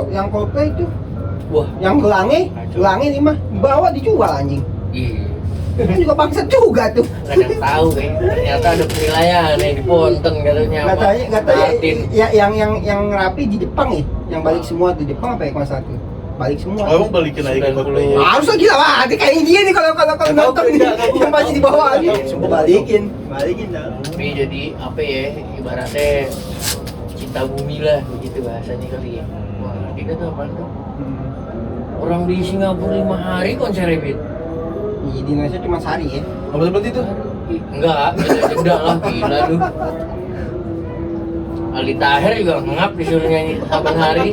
yang Coldplay itu. Wah, Yang gelange nih mah bawa dijual anjing. iya. Kan juga bangsat juga tuh. Kadang tahu ternyata ada penilaian yang di Ponten katanya. Katanya Martin. ya, yang rapi di Jepang ya. Yang balik semua tuh Jepang apa ya kelas 1? Balik semua. Oh, emang balikin lagi ke Coldplay. Harus lah gila lah, kayak dia nih kalau nonton nih yang pasti dibawa aja. Balikin dah. Ini jadi apa ya? Ibaratnya cinta bumi lah begitu bahasanya kali ya. Wah, kita tuh apaan tuh? Orang di Singapura 5 hari konser Bit. Di Indonesia cuma sehari ya. Apa seperti itu? Enggak, jeda lah gila lu. Ali Tahir juga ngap disuruh nyanyi saban hari.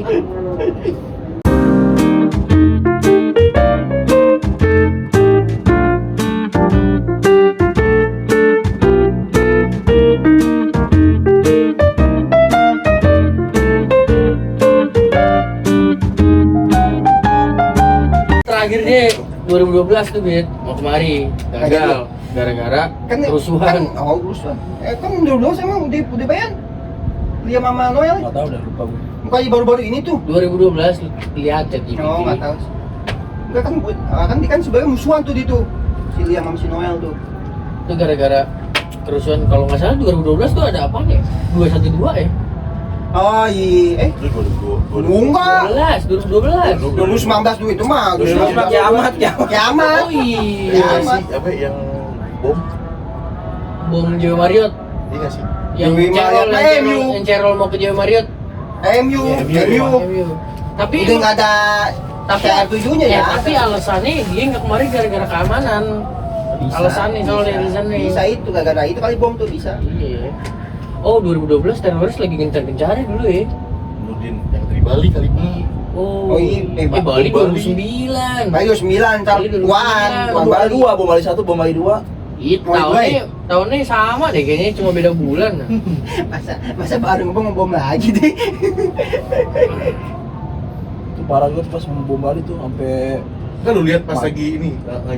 Terakhir deh 2012 tuh Bit, mau kemari gagal gara-gara kerusuhan. Kerusuhan. Kan dulu emang udah bayan. Liam sama Noel. Nggak tahu, udah lupa gue. Bukannya baru-baru ini tuh. 2012 lihat chat TV. Oh, nggak tahu. Enggak kan sebenarnya musuhan tuh di tuh. Si Liam sama si Noel tuh. Itu gara-gara kerusuhan, kalau nggak salah 2012 tuh ada apa ya? 212 ya? Oh iya, Itu 2020. enggak. 2012. 2019 tuh itu mah. 2019 kiamat. Oh iya. Kiamat. Apa yang bom? Bom Jawa Marriott. Iya nggak sih? Yang Jawa MU. yang Cerol mau ke Jawa Marriott. MU. Tapi Udah nggak ada tujuhnya ya. tapi alasannya dia nggak kemari gara-gara keamanan. Alasannya soalnya alasannya. Bisa itu gara-gara itu kali bom tuh bisa. Iya. Oh 2012 teroris lagi gencar-gencarnya dulu ya. Nurdin yang dari Bali kali ini. Oh iya, Bali Bali. 9 2009. tahun Bali 2009. tuan Bom Bali 2, bom Bali 1, bom Bali 2. Iya, tahunnya sama deh kayaknya, cuma beda bulan. Masa baru ngebom lagi deh. Itu parah gue pas mau bom Bali tuh sampai kan lu lihat pas lagi ini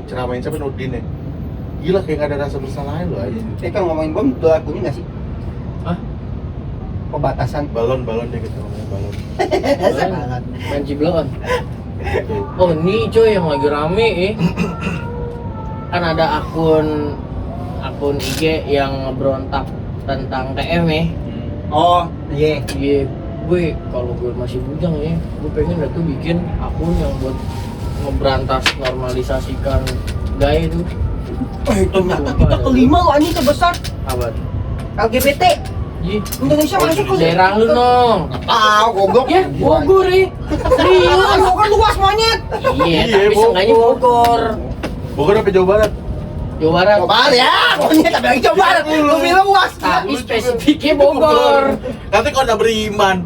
ceramain siapa Nurdin ya. Gila kayak gak ada rasa bersalahnya lu aja. Kalau ngomongin bom, udah punya nggak sih? Hah? Pembatasan. Balon deh kita ngomongin balon. Salah. Main ciblokan. Oh ini coy yang lagi rame kan ada akun IG yang ngeberontak tentang TM ya. Oh, iya. Iya, gue kalau gue masih bujang ya, gue pengen tuh bikin akun yang buat ngeberantas normalisasikan gaya itu. Ternyata kita kelima loh anjing terbesar Apa? LGBT. Iya. Indonesia masuk ke Daerah lu nong. Tahu goblok. Ya, Bogor ya. Serius. Kan luas monyet. Iya, Iya, tapi seenggaknya Bogor. Bogor apa Jawa Barat? Jawa Barat. Coba ya, monyet tapi lagi coba. Lu bilang luas. Tapi spesifiknya Bogor. Nanti kau udah beriman.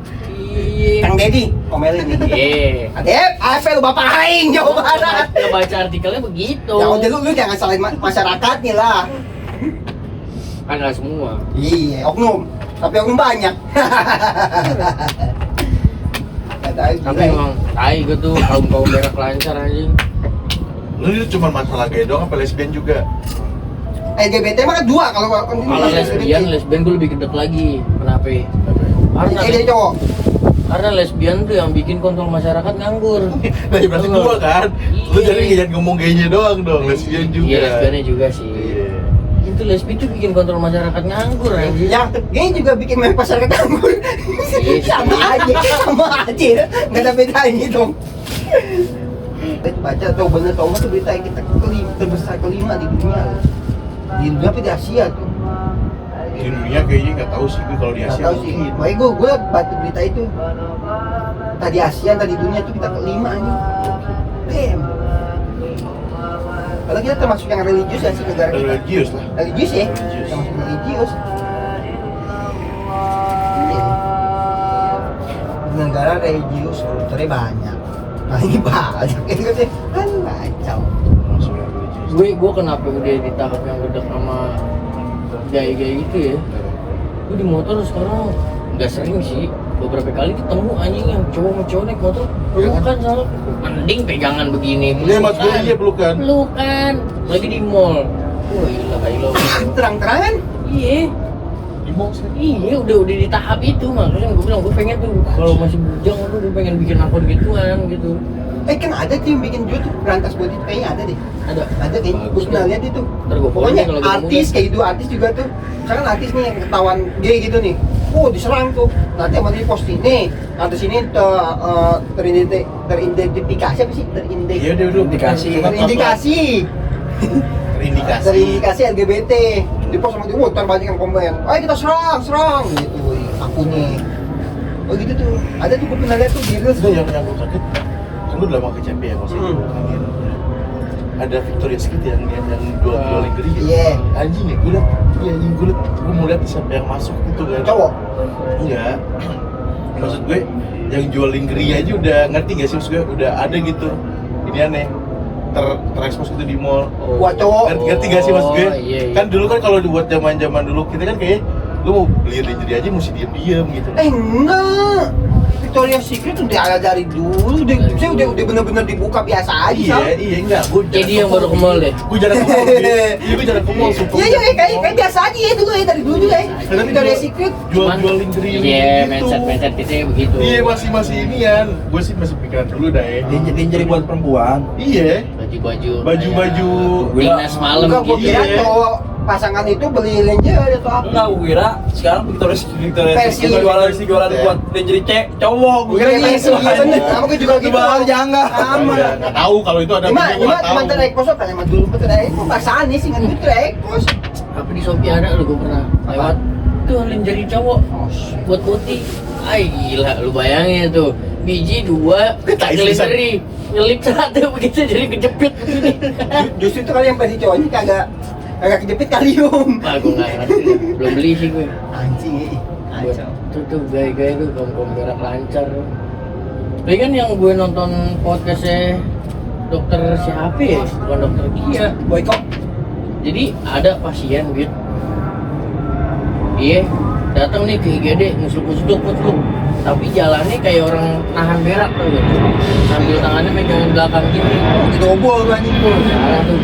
Iya. Kang Dedi, omelin nih. Iya. Adep, apa lu bapak aing Jawa Barat? Lo baca artikelnya begitu. Ya udah lu jangan salahin masyarakatnya lah. Kan nggak semua. Iya, oknum. Tapi oknum banyak. Tapi emang tai gue tuh kaum berak lancar anjing. Lu itu cuma masalah gay doang apa lesbian juga? LGBT mah kan dua kalau Kalau lesbian gue lebih gedek lagi. Kenapa? Karena Dia cowok. Karena lesbian tuh yang bikin kontrol masyarakat nganggur. Nah, ya berarti dua kan? Lu Iya. jadi jangan ngomong gaynya doang dong, lesbian juga. Iya, lesbiannya juga sih. Iya. Itu lesbian tuh bikin kontrol masyarakat nganggur anjing. Yang ini juga bikin masyarakat nganggur. Iya. sama aja. Nggak ada bedanya dong. Baca tuh bener tau nggak tuh berita kita terbesar kelima di dunia. Di dunia apa di Asia tuh? Di dunia kayaknya nggak tahu sih gue kalau di Nggak Asia. tahu sih. Makanya gue baca berita itu. Tadi Asia, tadi dunia tuh kita kelima aja. Damn. Kalau kita termasuk yang religius ya sih negara kita. Religius lah. Religius ya? Religius. Termasuk religius. Iya. Negara religius, kulturnya banyak. Paling banyak. Itu kan kacau. Masuk yang religius. Gue kenapa udah di tahap yang gedek sama gaya-gaya gitu ya? Gue di motor sekarang nggak sering sih, beberapa kali ketemu anjing yang cowok sama cowok naik motor pelukan salah, mending pegangan begini. Iya mas gue aja pelukan. Pelukan lagi di mall. Wah gila kayak lo. Terang-terangan. Iya. Di di mall sih. Iya, udah di tahap itu, makanya gue bilang gue pengen tuh kalau masih bujang tuh gue pengen bikin akun gituan gitu. Kan ada tuh yang bikin jual tuh berantas buat itu kayaknya ada deh. Ada Kayaknya gue pernah lihat itu. Ntar gua Pokoknya follow kalau ketemu artis deh. kayak gitu, artis juga tuh. Sekarang artis nih yang ketahuan gay gitu nih. Diserang tuh. Nanti sama dia posting nih. Artis ini terindikasi apa sih? Iya dia udah Indikasi. Terindikasi. Terindikasi LGBT. Di post sama dia, ntar banyak yang komen. Ayo kita serang gitu akunnya. Oh gitu tuh. Ada tuh gue pernah lihat tuh di reels Itu tuh. yang gue kaget, kan lu udah lama ke CP ya maksudnya ada Victoria's Secret yang jual lingerie ya? Iya. Anjing ya, gue liat, gue mau lihat siapa yang masuk gitu kan. Cowok. Enggak. Maksud gue yang jual lingerie aja udah ngerti gak sih, maksud gue udah ada gitu. Ini aneh. Terekspos gitu di mall. Buat cowok. Ngerti gak sih maksud gue? Iya. Kan dulu kan kalau buat zaman dulu kita kan kayak lu mau beli lingerie aja mesti diem gitu. Enggak. Victoria's Secret udah ada dari dulu, saya udah bener-bener dibuka biasa aja. Iya enggak. Gue Jadi yang baru ke mall deh. Gue jarang ke mall. Iya gue jarang ke mall. sumpah. Iya kayak biasa aja ya dulu ya dari dulu ya. Victoria's Secret. Jual Cuman- lingerie Iya, gitu. mindset kita begitu. Iya masih inian. Gue sih masih pikiran dulu dah ya. Lingerie buat perempuan. Iya. Baju dinas malam Enggak, gua gitu. kira Iya. cowok pasangan itu beli lingerie atau apa? Enggak, gue kira sekarang Victoria's Versi. jualan Iya. buat lingerie cowok. Gua kira versi, iya bener. Sama gue juga gitu. Jangan. Sama. Nggak tahu kalau itu ada Cuma video, gua nggak tahu. teman terekpos kan emang dulu betul ekpos pasangan nih sih nggak betul ekpos. Apa di Shopee ada lu gue pernah lewat tuh lingerie cowok buat putih. Ay gila, lu bayangin tuh biji 2 Tai lingerie nyelip 1 begitu jadi kejepit begini. Justru itu kali yang versi cowoknya kagak kejepit kalium. Wah gue nggak ngerti dah. Belum beli sih gue. Anjing ini. Buat Kacau. tuh gaya-gaya tuh kom berak lancar. Tapi kan yang gue nonton podcastnya dokter siapa ya? Bukan dokter Kia. Boykot. Jadi ada pasien gitu. Dia datang nih ke IGD musluk, tapi jalannya kayak orang nahan berak tuh gitu. Sambil tangannya megang belakang gini. Gitu obol tuh anjing. Parah tuh.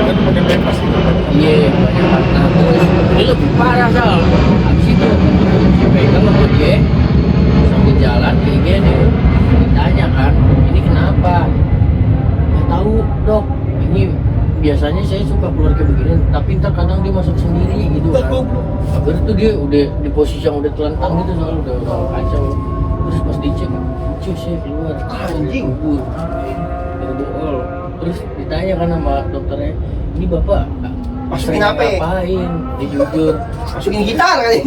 Kan pakai pempas gitu. Iya, banyak nah terus ini lebih parah Sal. Habis itu pegang sama dia sambil jalan ke IGD. Ditanya kan, ini kenapa? Nggak tahu dok, ini biasanya saya suka keluar kayak begini, tapi ntar kadang dia masuk sendiri gitu kan. Akhirnya tuh dia udah di posisi yang udah telentang gitu soalnya udah kacau. Terus pas dicek, cus ya keluar. Anjing. Kubur. Dari bool. Terus ditanya kan sama dokternya, ini bapak Masukin sering apa ya? ngapain? Dia jujur. Masukin gitar kali.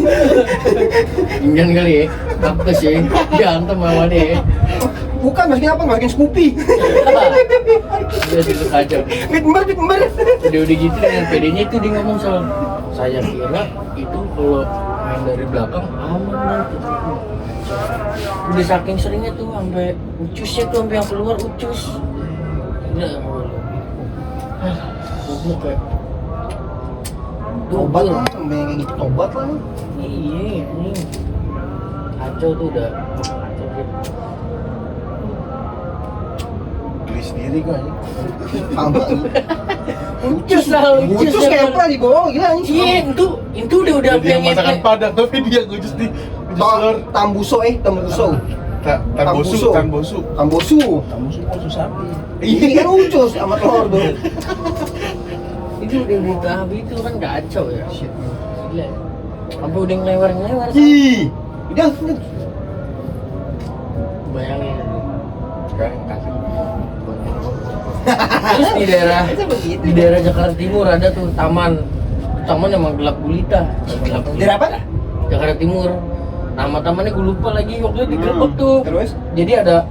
Jangan kali ya, apa sih? Diantem sama dia. Bukan masukin apa? Masukin Scoopy. Dia gitu kacau. Bitmer. Udah gitu dengan pedenya itu dia ngomong soal saya kira itu kalau main dari belakang aman nanti. Udah saking seringnya tuh sampai ucusnya tuh sampai yang keluar ucus. Gila. Goblok kayak. Tobat lah, kayak gitu tobat lah. Iya, ini kacau tuh udah kacau gitu. Beli sendiri gue aja. Sama. Ucus lah, Ucus kayak apa di bawah gila anjing. Iya, itu udah Dia masakan Padang tapi dia gue just di telur. Tambuso. Tanbosu. Kamu semua susah sapi. Ini kan ucus sama telur tuh. Itu udah di tahap itu kan kacau ya. Gila. Sampai udah ngelewar Ih. Udah. bayangin sekarang kasih. Terus di daerah Jakarta Timur ada tuh taman emang gelap gulita. Daerah apa? Jakarta Timur. Nama tamannya gue lupa lagi, waktu itu digerebek tuh. Terus? Jadi ada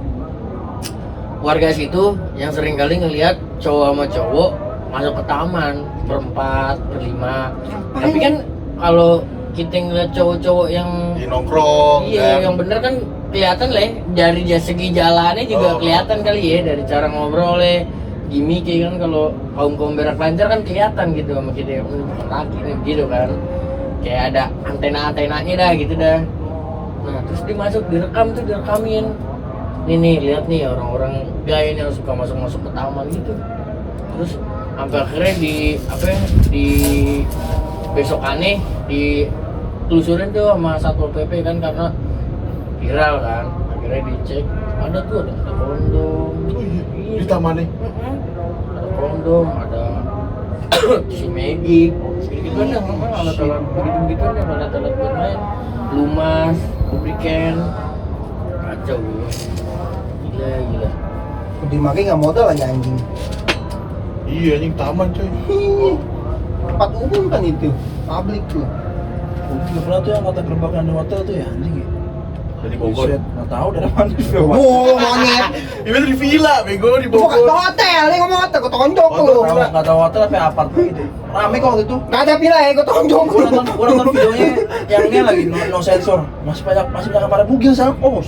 warga situ yang sering kali ngelihat cowok sama cowok masuk ke taman berempat, berlima. Tapi kan kalau kita ngeliat cowok-cowok yang Di nongkrong. iya, kan. yang bener kan kelihatan lah ya, dari segi jalannya juga Oh. kelihatan kali ya, dari cara ngobrolnya, gimmick kan. Kalau kaum berak lancar kan kelihatan gitu sama kita, bukan laki nih gitu kan, kayak ada antena-antenanya dah gitu dah. Nah terus dia masuk, direkamin. Nih lihat nih orang-orang gaya yang suka masuk ke taman gitu. Terus sampai akhirnya di besokannya telusurin tuh sama Satpol PP kan karena viral kan. Akhirnya dicek, ada kondom. Oh iya, di tamannya. Ada kondom, ada si medik, gitu ada alat-alat begitu ada alat-alat buat main, lumas, lubrikan, kacau gitu. Gila. Dimakai nggak modal aja anjing. Iya, anjing taman coy. Tempat umum kan itu, publik tuh. Gak pernah tuh yang kata gerobakan di hotel tuh ya anjing ya. Dari Bogor. Buset, nggak tahu dari mana juga. Oh, monyet. Itu di villa, bego di Bukan Bogor. hotel, ini ngomong hotel, gue tonjok Oh, lu. Nggak tahu hotel apa apart gitu. Rame kok waktu itu. Gak ada pila ya, gue tonjok Gua lu. nonton videonya yang ini lagi no sensor. Masih banyak yang pada bugil sekarang. Oh,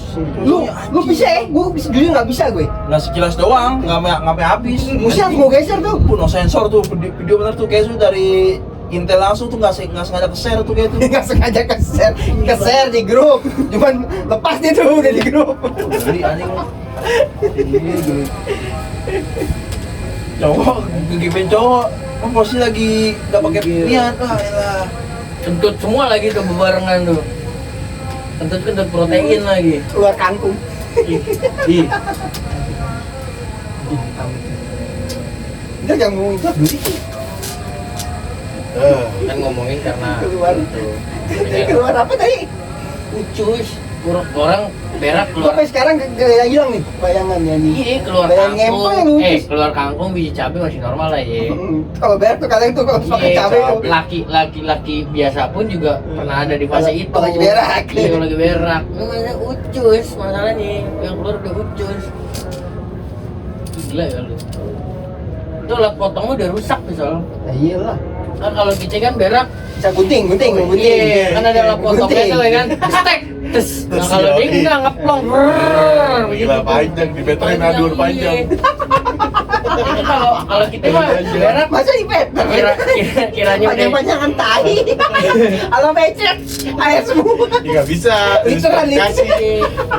Lu bisa ya? Gue bisa, jujur gak bisa gue. Nggak sekilas doang, nggak sampai habis. Musia gue geser tuh. No sensor tuh video bener tuh kayak dari Intel langsung tuh nggak sengaja ke-share tuh kayak tuh. Gak sengaja ke-share di grup. Cuman lepas dia tuh udah di grup. Jadi anjing. Ini cowok gigipin cowok. Oh, pasti lagi nggak pakai niat lah. Elah. Kentut semua lagi tuh bebarengan tuh. Kentut protein lagi. Keluar kangkung. Ih, Dia jangan ngomong itu dulu. kan ngomongin karena Keluar. itu. Keluar apa tadi? Ucus, orang berak keluar. Sampai sekarang gak hilang nih bayangannya nih. Iya, keluar Bayang ngempel yang kangkung. ucus. Keluar kangkung biji cabai masih normal lah ya. Kalau berak tuh kadang tuh kalau pakai Iya, cabai tuh. laki-laki biasa pun juga pernah ada di fase itu. Kalau lagi berak. Iya, kalau lagi berak. Namanya ucus masalahnya, yang keluar udah ucus. Gila ya lu. Itu alat potongnya udah rusak tuh soal. Nah, iyalah. Kan kalau kita kan berak, Bisa gunting. iya, kan ada alat potongnya tuh ya kan. Stek. Terus, nah kalau dia enggak ngeplong. Gila panjang, di veteran adur panjang. Itu kalau kita mah berak Masa di pet? kiranya udah Panjang-panjangan tai. Kalau becek, air semua. Ya nggak bisa. Literan, Diskualifikasi.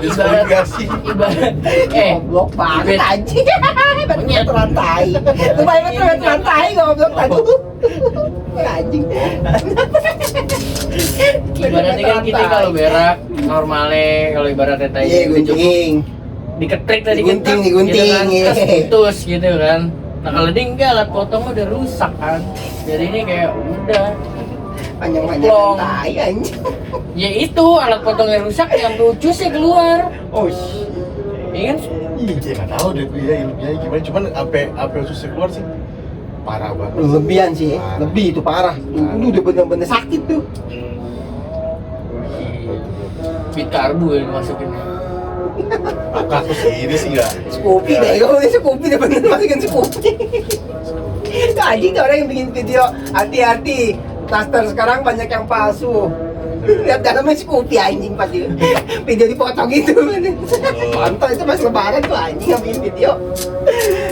Diskualifikasi. ibarat Goblok banget ibet- anjing. Veteran tai. Lu bayangin veteran tai goblok tadi. Anjing. ibaratnya kan kita kalau berak normalnya kalau ibaratnya tadi Iya, gunting. diketrik tadi Digunting, kan, digunting, gitu kan, iya. terus putus gitu kan. Nah kalau dia enggak, alat potong udah rusak kan, jadi ini kayak udah Panjang-panjangan tai anjing. ya itu alat potongnya rusak yang ucusnya keluar. Oh, Iya kan? Iya, nggak tahu deh tuh ya ilmunya gimana. Cuman sampai ususnya keluar sih parah banget. lebihan sih, Parah. lebih itu parah. Lu udah bener-bener sakit tuh. Bit karbu yang dimasukin. Aku sendiri sih nggak. Scoopy deh, kalau dia Scoopy udah bener masukin Scoopy. Itu anjing tuh orang yang bikin video hati-hati. Taster sekarang banyak yang palsu. Lihat dalamnya Scoopy anjing pasti. Video dipotong gitu. Mantap itu pas lebaran tuh anjing yang bikin video.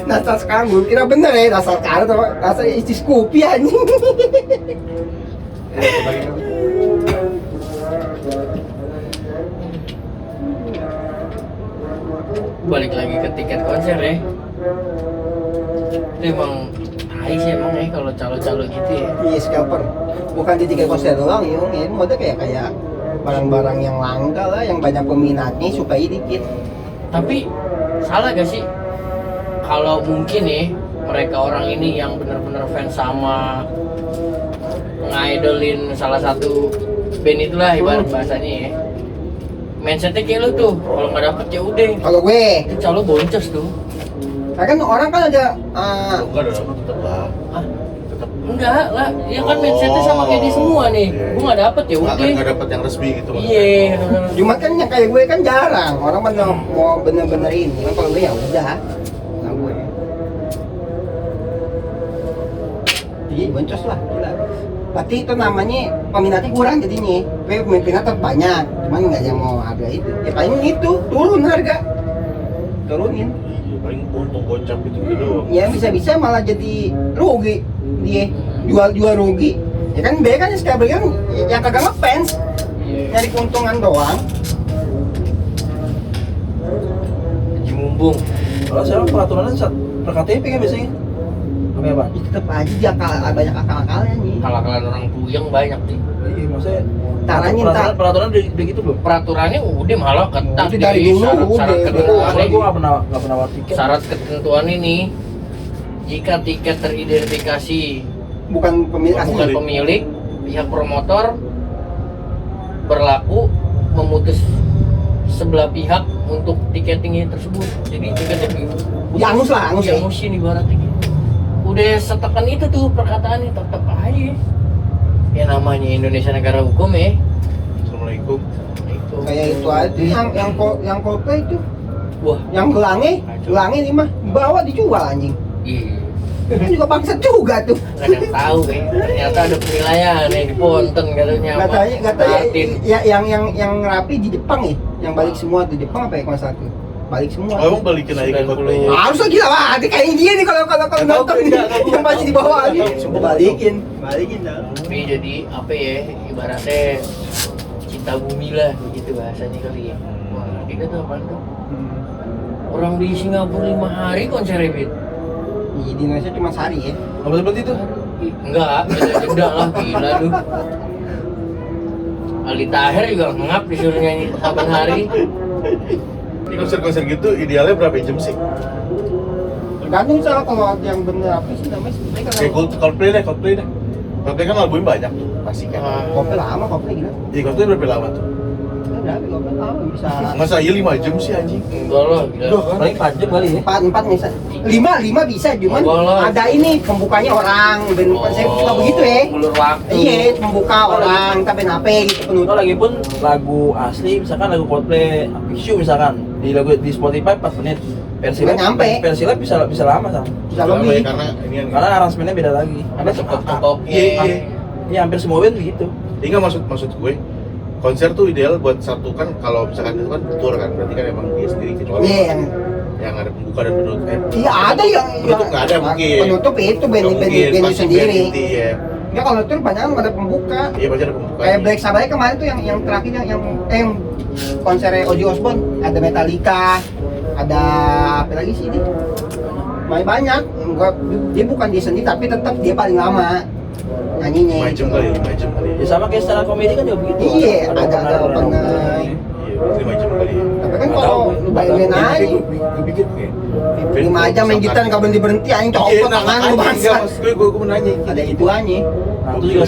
Nastar sekarang gue kira bener ya, Nastar sekarang tuh Nastar isi Scoopy anjing. Balik lagi ke tiket konser ya. Itu emang tai sih emang ya kalau calo-calo gitu ya. Iya, scalper. Bukan di tiket konser doang, Yung. Ini model kayak barang-barang yang langka lah, yang banyak peminatnya supaya dikit. Tapi salah gak sih kalau mungkin ya mereka orang ini yang benar-benar fans sama ngidolin salah satu band itulah ibarat bahasanya ya. Mindsetnya kayak lu tuh, kalau nggak dapet ya udah. Kalau gue, Itu calo boncos tuh. nah kan orang kan ada Enggak dong, tetep lah. Ah, Tetep. enggak lah, ya kan mindsetnya sama kayak di semua nih. Iya. Gue nggak dapet ya udah. Nggak dapet yang resmi gitu. Iya. cuma kan yang kayak gue kan jarang orang bener mau bener-bener ini. Kan kalau gue ya udah. Nah gue. Jadi boncos lah, gila. Berarti itu namanya peminatnya kurang jadinya. Gue peminat tetap banyak, cuman nggak yang mau harga itu. Ya paling itu turun harga, turunin. Iya, paling untung gocap gitu doang. Ya bisa-bisa malah jadi rugi dia jual rugi. Ya kan dia kan sekali kan yang kagak ngefans Iya. nyari keuntungan doang. Haji Mumbung. Kalau sekarang peraturannya per KTP kan biasanya. Apa ya, Pak? Ya, tetep aja dia banyak akal-akalnya nih. Kalah-kalahan orang puyeng banyak nih. Iya, maksudnya Caranya entar. peraturan udah gitu belum? Peraturannya udah malah ketat. Udah dari jadi dulu, syarat-syarat udah. ketentuan Soalnya ini. gue nggak pernah war tiket. Syarat ketentuan ini, jika tiket teridentifikasi Bukan pemilik asli. bukan pemilik, pihak promotor berlaku memutus sebelah pihak untuk tiketingnya tersebut. Jadi tiketnya Diangus lah, angus ya. diangusin ibaratnya gitu. Udah setekan itu tuh perkataannya, tetap aja. Ya namanya Indonesia negara hukum ya. Assalamualaikum. Itu. Kayak itu aja yang Coldplay itu. Wah, Yang gelangnya ini mah dibawa dijual anjing. iya. Kan juga bangsat juga tuh. Nggak ada yang tahu ya. Ternyata ada penilaian yang di Ponten katanya. Katanya Martin. ya, yang rapi di Jepang ya. Yang balik semua tuh Jepang apa ya kelas 1? Balik semua. Oh, emang balikin aja ke Coldplay. Harus lah gila lah, kayak dia nih kalau nonton nih yang pasti dibawa aja. Balikin dah. Tapi jadi apa ya, ibaratnya cinta bumi lah begitu bahasanya kali ya. Wah, kita tuh apaan tuh? Orang di Singapura 5 hari konser Bit. Di Indonesia cuma sehari ya. Apa seperti itu? Enggak, beda jeda lah, gila lu. Ali Taher juga ngap disuruh nyanyi saban hari. Di konser-konser gitu idealnya berapa jam sih? Tergantung salah kalau yang bener apa sih namanya sebenarnya Kayak kalau Coldplay deh. Coldplay kan albumnya banyak pasti kan. kopi lama kopi gila. Iya, Coldplay berapa lama tuh? Berapa kopi lama bisa Masa iya 5 jam sih anjing? Enggak lah, gila. Paling 4 jam kali ya. empat bisa lima bisa cuman Boleh. ada ini pembukanya orang dan saya suka begitu ya. Ulur waktu. Iya, membuka orang, tapi apa gitu penutup. Kalau lagi pun lagu asli, misalkan lagu Coldplay, Picture misalkan di lagu di Spotify 4 menit. Versi Nggak live, nyampe. versi live bisa lama sama. Bisa Lama lebih. ya, karena ini kan. Karena aransemennya beda lagi. Ada stop-stopnya. Iya. Iya hampir semua band begitu. Ini nggak maksud gue. Konser tuh ideal buat satu kan kalau misalkan itu kan tour kan berarti kan emang dia sendiri kecuali Iya, yang ada pembuka dan penutup. iya ada yang penutup nggak ada mungkin. Penutup itu band Nggak mungkin, band pasti sendiri. band inti, ya. Ya kalau itu banyak kan ada pembuka. Iya pasti ada pembuka. Kayak Black Sabbath kemarin tuh yang terakhir yang konsernya Ozzy Osbourne ada Metallica, ada apa lagi sih ini? Banyak. Enggak, dia bukan dia sendiri tapi tetap dia paling lama nyanyinya. 5 jam kali, 5 jam kali. Ya sama kayak secara komedi kan juga begitu. Iya, ada open mic. Iya, 5 jam kali. Tapi kan Nggak kalau tahu, lu bayangin aja, Gue pikir kayak 5 jam main gitar nggak berhenti anjing copot tangan lu bangsat. Gue mau nanya. Ada itu aja. Nah, itu juga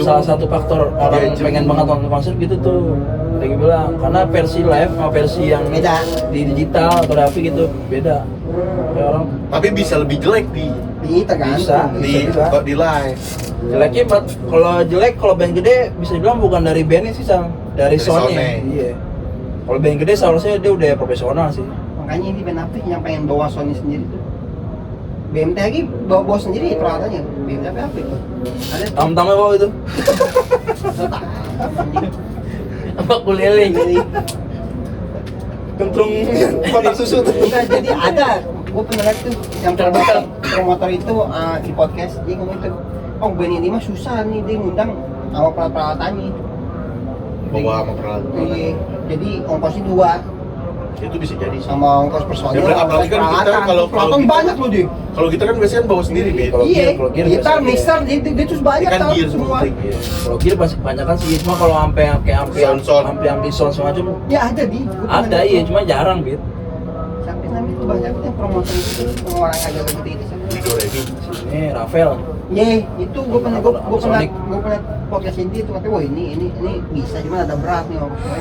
salah satu faktor orang pengen banget nonton konser gitu tuh. Lagi bilang karena versi live sama versi yang Beda. di digital atau apa gitu beda. Kayak orang Tapi bisa lebih jelek di Tergantung. Bisa. kok di live. jeleknya kalau band gede bisa dibilang bukan dari bandnya sih Sam, dari Dari soundnya. soundnya. Iya. Kalau band gede seharusnya dia udah profesional sih. Makanya ini band apa yang pengen bawa Sony sendiri tuh. BMT lagi bawa sendiri peralatannya. BMT apa itu? Ada Tam-tamnya bawa itu. Apa kulele jadi. Kentrung kotak susu tuh. Enggak, jadi ada. Gue pernah lihat tuh yang promotor itu di podcast dia ngomong itu. Oh band ini mah susah nih dia ngundang sama peralatannya. Bawa sama peralatan. Iya. Jadi ongkosnya 2 Itu bisa jadi sih. sama ongkos personil. Ya, apalagi kan kita kalau peralatan kita- banyak loh dia. Kalau kita kan biasanya bawa sendiri, Bet. Kalau Iya, gear gitar, biasanya. mixer, dia terus banyak Ini kan tau gear semua. semua. Iya. Kalau gear pasti banyak kan sih, cuma kalau sampai kayak Sound. ampi sound semacam Ya ada di. ada iya, cuma jarang Bit. Sampai namanya itu banyak yang promotor itu orang agak gede itu. Di Doremi. Ini Rafael. Ye, itu gue pernah Sonic. podcast ini itu katanya, wah ini bisa cuma ada berat nih maksudnya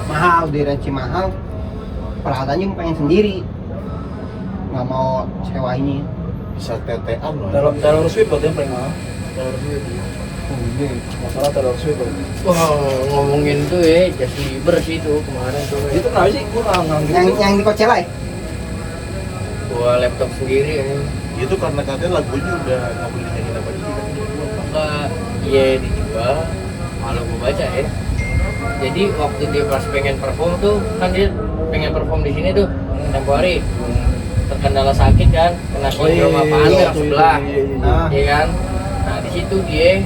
mahal, direnci mahal, peralatannya gue pengen sendiri, nggak mau sewainnya. Bisa tetean loh. Taylor Swift waktu yang paling mahal. Taylor Swift. Masalah Taylor Swift. Wah, ngomongin tuh ya, Justin Bieber sih itu kemarin tuh. Itu kenapa sih? Gua nggak gitu. Yang di Coachella ya? Gua laptop sendiri ya. Itu karena katanya lagunya udah nggak boleh dinyanyiin apa aja. Maka iya dijual. Kalau gua baca ya. Jadi waktu dia pas pengen perform tuh, kan dia pengen perform di sini tuh tempo hari. Terkendala sakit kan, kena sindrom apaan iya, yang sebelah, Ah. ya kan? Nah di situ dia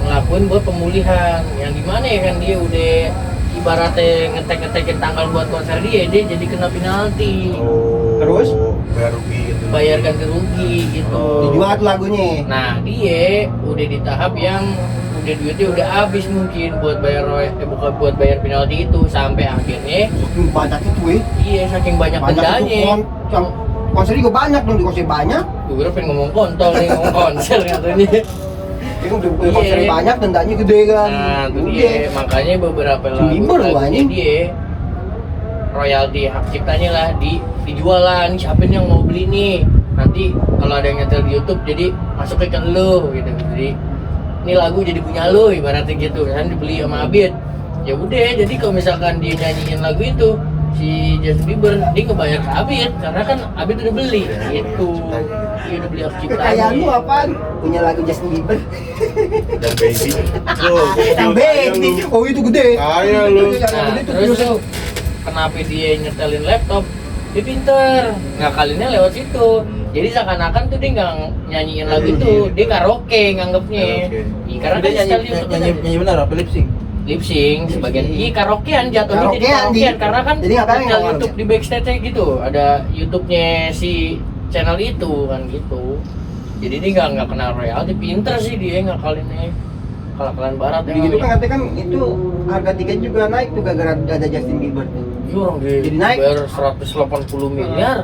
ngelakuin buat pemulihan, yang dimana ya kan dia udah ibaratnya ngetek-ngetekin tanggal buat konser dia jadi kena penalti, Terus? Bayar rugi gitu. bayar ganti rugi gitu. Dijual tuh lagunya. Nah dia udah di tahap yang duitnya udah habis mungkin buat bayar bukan buat bayar penalti itu, sampai akhirnya Banyak itu iya saking banyak dendanya. Yang konser juga banyak dong, di konser banyak. Gue pengen ngomong kontol nih, ngomong konser katanya. Ini udah konser banyak, dendanya gede kan. Nah, itu dia. Makanya beberapa Bieber loh, lagunya anjing. dia royalti hak ciptanya lah dijual lah. Nih siapa nih yang mau beli nih? Nanti kalau ada yang nyetel di YouTube jadi masuknya ke lu gitu. Jadi ini lagu jadi punya lu ibaratnya gitu. Kan dibeli sama Abid. Ya udah, jadi kalau misalkan dia nyanyiin lagu itu si Justin Bieber, dia ngebayar ke Abid karena kan Abid udah beli gitu. Dia udah beli hak ciptanya. Kekayaan lu apaan? Punya lagu Justin Bieber. Dan baby. Yang baby. Oh itu gede. Kaya lu. Nah, terus tuh kenapa dia nyetelin laptop? Dia pinter, ngakalinnya lewat situ. Jadi seakan-akan tuh dia nggak nyanyiin lagu itu, dia karaoke nganggepnya. Karaoke. Iya, karena Dia kan sekali untuk nyanyi benar apa lip sync? lip sync sebagian iya karaokean jatuhnya jadi Karaokean, karaokean karena kan jadi ngapain channel ngomong YouTube di backstage gitu, ada YouTube-nya si channel itu kan gitu. Jadi dia nggak kenal royalti, pinter sih dia ngakalinnya. Kalah-kalahan barat Jadi gitu kan katanya kan itu harga tiket juga naik tuh gara-gara ada Justin Bieber tuh. Iya orang dia Jadi naik. bayar 180 miliar.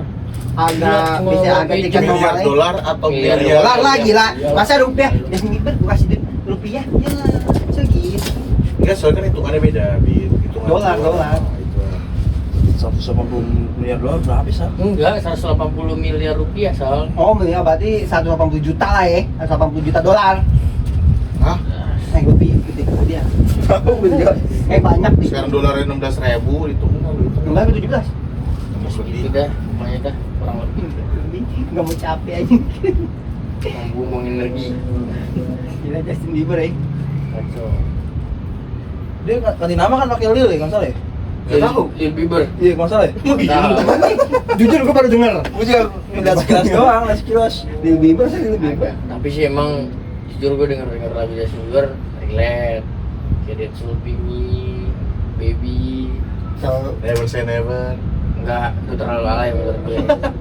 Harga Cuma bisa harga lebih tiket Miliar normalnya. dolar atau Miliar miliar Dolar lah gila. Masa rupiah Justin Bieber gua kasih duit rupiah ya segitu. Enggak, soalnya kan hitungannya beda, Bit. Hitungan Dolar. Itu. 180 miliar dolar berapa sih? Enggak, 180 miliar rupiah Sal. Oh, miliar berarti 180 juta lah ya. 180 juta dolar. Hah? Rupiah gede dia. Banyak nih. Sekarang dolarnya 16.000 itu Enggak 17. Gitu dah, pokoknya dah kurang lebih. Enggak mau capek aja. Ngomong energi. Gila Justin Bieber ya. Kacau. Dia ganti nama kan pakai Lil ya, nggak salah ya? Nggak tahu. Lil Bieber. Iya, nggak salah ya? Tahu. Jujur gue baru denger. Gue juga lihat sekilas doang, lihat sekilas. Lil Bieber sih Lil Bieber. Tapi sih emang jujur gue denger lagu Justin Bieber relate. Kayak Dead Soul Be Me, Baby. So, Never say never. Enggak, itu terlalu alay menurut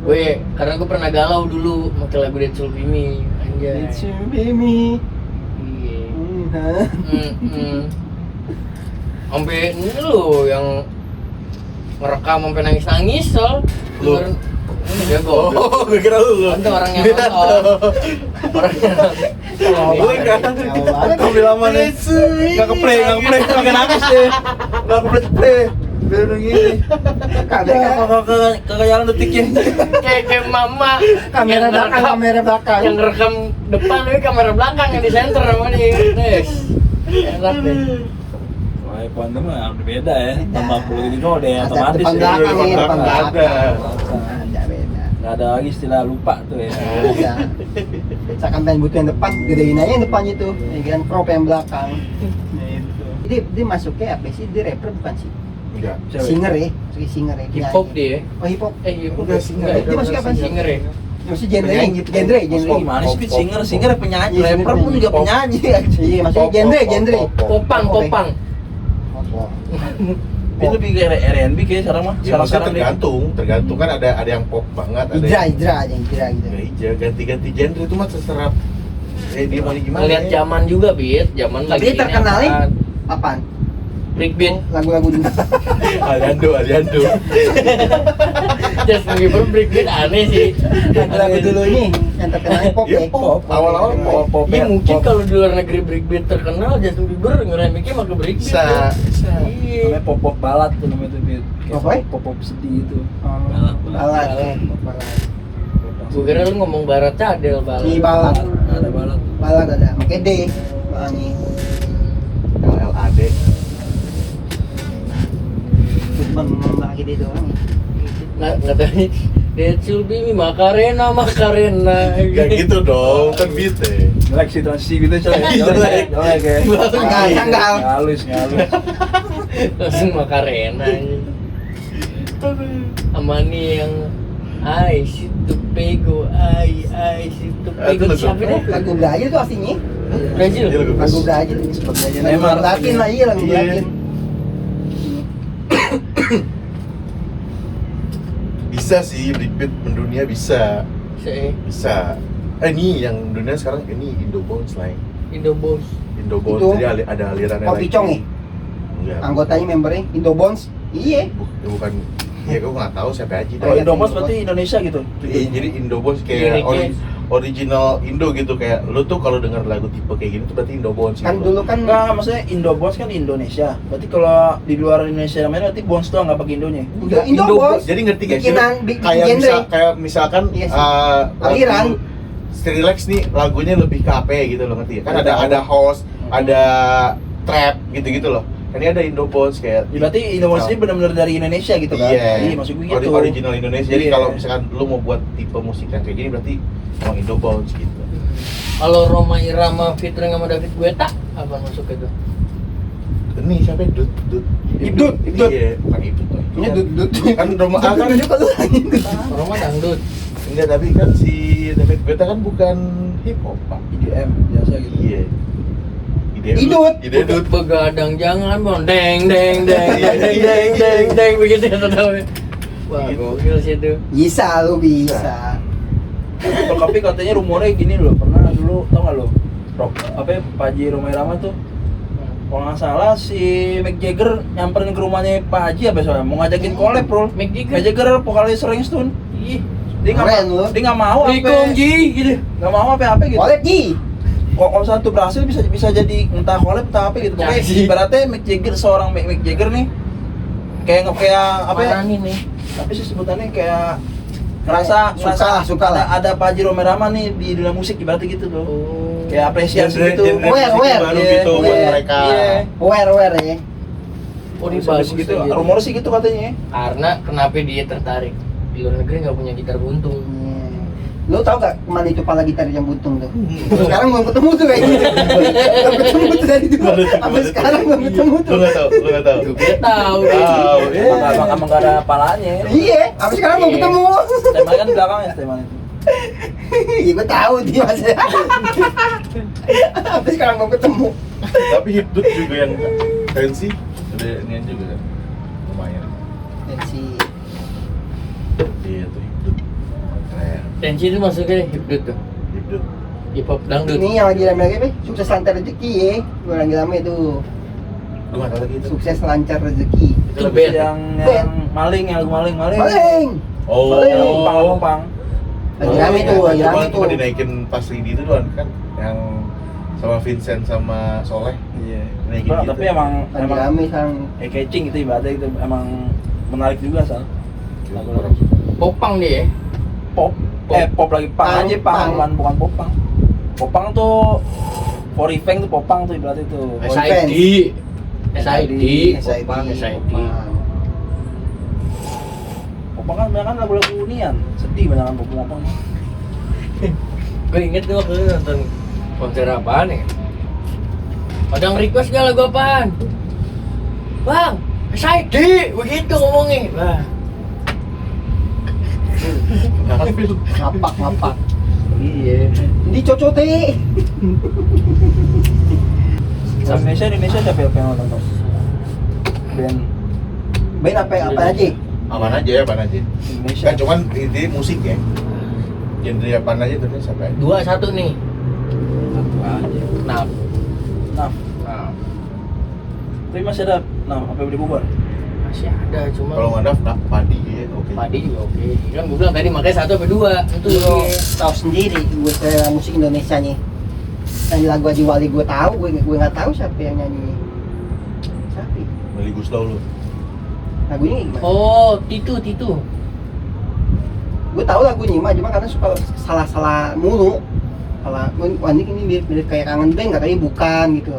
gue. Karena gue pernah galau dulu pakai lagu Dead Soul Be Me. Anjay. it's your baby. Iya. Sampai ini lo yang ngerekam sampai nangis-nangis Sol. Lu? Ini dia goblok. Oh, gue kira lu. Itu orang yang nonton. Orang yang Lu enggak. Kau bilang lama nih. Nggak keplay, nggak nangis deh. Nggak keplay. Biar gini. Kagak jalan detiknya. kayak mama Kamera yang belakang. yang rekam depan tapi kamera belakang yang di center sama dia. Des. Enak deh. Wah, iPhone itu mah beda ya. Tambah 10 gitu udah Ada otomatis depan ya. belakang nih, depan Ada. belakang. Ada beda. Nggak ada lagi istilah lupa tuh ya. Ada. Misalkan pengen butuh yang depan, gedein aja yang depannya tuh. Ya kan crop yang belakang. Dia masuknya apa sih? Dia rapper bukan sih? Enggak. Siapa? Singer ya, singer ya. Hip hop dia. Oh hip hop. Hip hop Enggak, singer. Dia masuk apa sih? Singer ya. Maksudnya genre Penyanyi. genre. Oh, gimana sih singer penyanyi, Iya, rapper pun juga pop. penyanyi. Iya, maksudnya genre. Popang. Itu lebih ke R&B kayak sekarang mah. Ya, maksudnya Sekarang tergantung kan ada yang pop banget, ada yang Hijrah gitu. Hijrah, ganti-ganti genre itu mah terserah dia mau gimana. Ngeliat zaman juga, Bit. Zaman Tapi lagi terkenalnya ini apaan? apaan? Breakbeat. Lagu-lagu dulu. Aliando. Justin Bieber breakbeat aneh sih. Lagu-lagu dulu nih yang terkenalnya pop Iya, ya. pop. Awal-awal pop. Iya mungkin kalau di luar negeri breakbeat terkenal, Justin Bieber ngeremeknya pakai breakbeat. Bisa. Iya. namanya pop balad tuh namanya tuh Bit. Kayak Apa ya? pop sedih itu. Balad. Gue kira lu ngomong barat cadel Iya, balat. balad. Ada balad. Balad ada. Oke D. Ini. LLAD. Cuma lagi D doang. Nggak tahu. Dead Soul Be Me, Macarena. Enggak gitu dong, kan beat ya. Jelek sih transisi gitu coy. Jelek. Jelek ya. Tanggal. Halus. Langsung Macarena aja. Sama nih yang I see to pego, I see to pego. Itu Siapa deh? Lagu Brazil tuh aslinya. Brazil. Iya, lagu Lagu Brazil sebenarnya. Lagu Neymar. Latin lah iya lagu Iya. Latin. Bisa sih repeat mendunia bisa. Saya Bisa. Ini yang dunia sekarang ini Indo Bones lah. Indo Boss. Indobond, Itu. jadi ada alirannya Kopi lagi. Cong ya? Enggak. Anggotanya membernya Indobonds. Iya. Bukan. Ya gue nggak tahu siapa aja. Kalau Indomos berarti Indonesia gitu. Iya, jadi Indobond Iya, kayak iya. original Indo gitu, kayak lu tuh kalau dengar lagu tipe kayak gini tuh berarti Indobond sih. Kan dulu kan Enggak, maksudnya Indobons kan Indonesia. Berarti kalau di luar Indonesia namanya berarti Bonds doang nggak pakai Indonya. Indobonds. Jadi ngerti gak sih? Bikinan, Kayak misalkan Iya sih. lagu Aliran. Skrillex nih lagunya lebih ke apa ya gitu loh, ngerti ya? Kan Iya, ada tahu. house, ada trap gitu-gitu loh. Ini ada Indobonds kayak Ya, berarti Indomons ini benar-benar dari Indonesia gitu kan? Iya, maksud gue gitu. Original Indonesia. Jadi Iya. kalau misalkan lu mau buat tipe musik yang kayak gini berarti emang Indobonds gitu. Kalau Roma Irama featuring sama David Guetta apa masuk itu? Ini siapa ya? Dut. Ibdut. Iya, bukan Ibdut. ini dut. Kan Roma kan juga lu anjing. Roma dangdut. enggak, tapi kan si David Guetta kan bukan hip hop, Pak. IDM biasa gitu. Iya. Idut. Idut. Begadang jangan bang, deng deng deng deng deng deng deng deng begitu ya tahu. Wah, Begitu. gokil sih itu. Bisa lu bisa. Tapi katanya rumornya gini loh, pernah dulu tau nggak lo? Pak Haji Roma Irama tuh kalau nggak salah si Mick Jagger nyamperin ke rumahnya Pak Haji apa soalnya mau ngajakin collab bro. Mick Jagger? Mick Jagger vokalis Rolling Stone. Ih, Dia Keren lu. nggak mau Assalamualaikum Ji gitu. nggak mau apa gitu. Boleh Ji. Kalau satu berhasil bisa jadi entah collab entah apa gitu. Pokoknya Jadi. ibaratnya Mick Jagger seorang Mick Jagger nih kayak apa ya? Mana nih? Tapi sih sebutannya kayak ngerasa Suka lah. ada Pak Haji Roma Irama nih di dunia musik ibaratnya gitu loh. Oh. Kayak apresiasi Genre- gitu. genre Aware, musik aware. baru Iya, gitu buat iya, mereka. Iya. Aware ya. Oh, di Bagus bagus gitu. gitu. Rumor sih gitu katanya. Karena kenapa dia tertarik di luar negeri nggak punya gitar buntung. Lu tau gak kemana itu pala gitar yang buntung tuh? Sekarang belum ketemu tuh kayaknya. Belum ketemu tuh dari dulu. Sampai sekarang belum ketemu tuh. Lu nggak tahu, lu nggak tahu. Gue tahu. Tahu. Emang nggak ada palanya. Iya, sampai sekarang belum Iya. ketemu. Teman kan di belakangnya teman itu. Iya, gue tahu dia masih. Sampai sekarang belum ketemu. Tapi Hipdut juga yang fancy, ada inian juga kan. Lumayan. Dan si Iya tuh Hipdut. Keren. Tensi itu masuknya hipdut tuh. Hipdut. Hip hop dangdut. ini yang lagi rame lagi apa? Sukses lancar rezeki ya. Gue lagi rame tuh. Gue nggak tahu lagi itu. Sukses lancar rezeki. Itu band. yang maling, yang lagu maling. Paling. Oh. Paling. Lompang. Lagi rame tuh, lagi rame tuh. Cuma dinaikin pas lidi itu doang kan, yang sama Vincent sama Soleh. Iya. Naikin gitu. Tapi emang Lagi rame sekarang. catching itu ibaratnya itu emang menarik juga Sal. Popang dia ya. Pop, pop lagi pang aja Pang. bukan popang. Popang tuh Forifeng tuh popang tuh ibaratnya itu. SID. SID. SID. Popang SID. Popang kan banyak kan lagu-lagu nian, sedih banyak kan popang. Gue inget tuh waktu itu nonton konser apaan ya. Padang request gak lagu apaan? Bang, SID, begitu ngomongnya. Wah, Ngapak. iya. Di cocote. Indonesia siapa yang nonton tuh? Band Main apa aja? Apaan aja. Indonesia. Kan cuman ini musik ya. Genre apaan aja terus siapa aja. 2-1 nih. Apa aja. Nah, Nah, tapi masih ada. Nah, apa yang dibubar? masih ada cuma Kalau nggak ada padi ya, oke. Padi juga oke. Kan gue bilang tadi makanya 1 sampai 2. Itu Lu dia. tahu sendiri gue selera musik Indonesia nih. Nyanyi lagu Haji Wali gue tahu, gue nggak tahu siapa yang nyanyi. Siapa? Meli Guslau lu. Lagunya gimana? Oh, Titu. Gue tahu lagunya mah cuma karena suka salah mulu. Salah, wah ini mirip kayak Kangen Band katanya bukan gitu.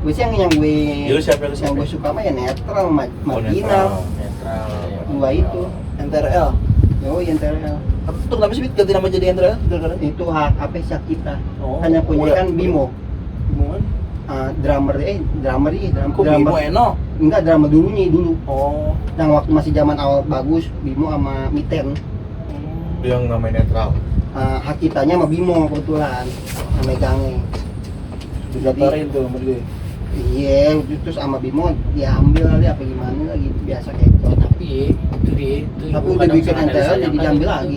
Gue sih yang gue Ya, lu siapa? yang gue suka mah ya netral, marginal. Netral. Dua itu. NTRL. Yo, yang TRL. Itu kenapa sih ganti nama jadi NTRL? Gara-gara Itu hak apa sih kita. Oh, Hanya punya iya. kan Bimo. Gimana? Drummer Kok Bimo Eno? Enggak, drummer dulu. Oh. Yang waktu masih zaman awal bagus, Bimo sama Miten. Yang namanya netral. Hak kitanya sama Bimo kebetulan yang megangnya. Didaftarin tuh sama dia. Iya, terus sama Bimo diambil kali apa gimana lagi biasa kayak gitu. Tapi ya, itu dia. Itu Tapi gua udah kadang bikin suka ada NTL jadi sayangkan diambil gitu. lagi.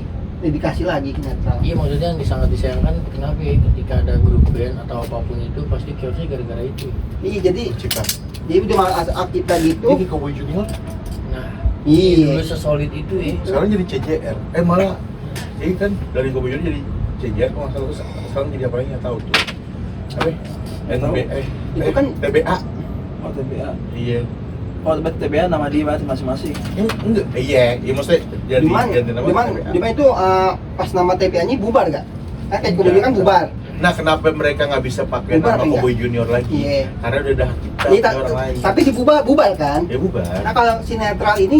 dikasih lagi ke netral. Iya, maksudnya yang sangat disayangkan kenapa ya ketika ada grup band atau apapun itu pasti chaosnya gara-gara itu. Iya, jadi Cikas. udah malah kita gitu. Jadi Cowboy Junior Nah, Iya. dulu sesolid itu ya. sekarang jadi CJR. Malah jadi kan dari Cowboy Junior jadi CJR kalau nggak salah, sekarang jadi apa lagi nggak tahu tuh. Apa? Itu kan TBA. Oh TBA. Iya. Oh TBA nama dia masing-masing. Enggak. Iya maksudnya jadi Cuman, ganti nama TBA. cuman itu pas nama TPA-nya bubar gak? Kan kayak kemudian kan bubar. Nah, kenapa mereka nggak bisa pakai Bubar nama enggak? Cowboy Junior lagi? Iya. Karena udah ada hak cipta Ini punya orang lain. tapi bubar kan? Ya bubar. Nah kalau si netral ini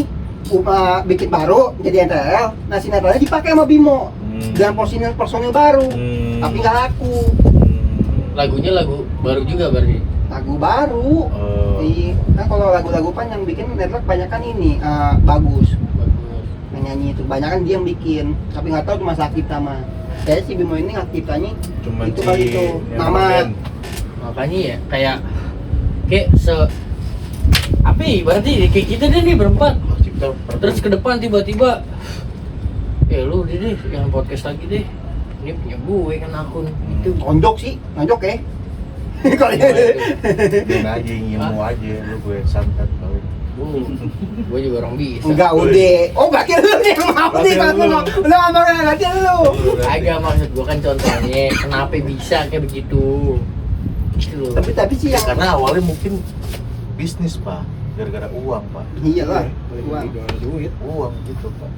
bikin baru jadi NTL, nah si netralnya dipakai sama Bimo dengan personil baru, tapi nggak laku. Lagunya lagu baru juga berarti. Lagu baru. Oh. Iya. Nah kalau lagu-lagu pan yang bikin netral kebanyakan ini bagus. Bagus. Nyanyi itu banyak kan dia yang bikin, tapi nggak tahu cuma sakit sama. Saya si Bimo ini hak ciptanya Cuman itu si kali itu yang nama. band. Makanya ya kayak apa ya, berarti kayak kita deh nih berempat. Hak cipta Terus ke depan tiba-tiba lu udah deh jangan podcast lagi deh. Ini punya gue kan akun itu. Tonjok sih, nonjok ya. Kalau Dan aja ilmu aja lu gue santet kali. Gue juga orang bisa. enggak udah. Oh berarti lu nih yang mau nih kalau lu mau. Lu ngomong berarti lu. Agak maksud gue kan contohnya kenapa bisa kayak begitu. Gitu loh. Tapi sih Ya, yang karena awalnya mungkin bisnis pak, gara-gara uang pak. iyalah. Duit. Uang gitu pak.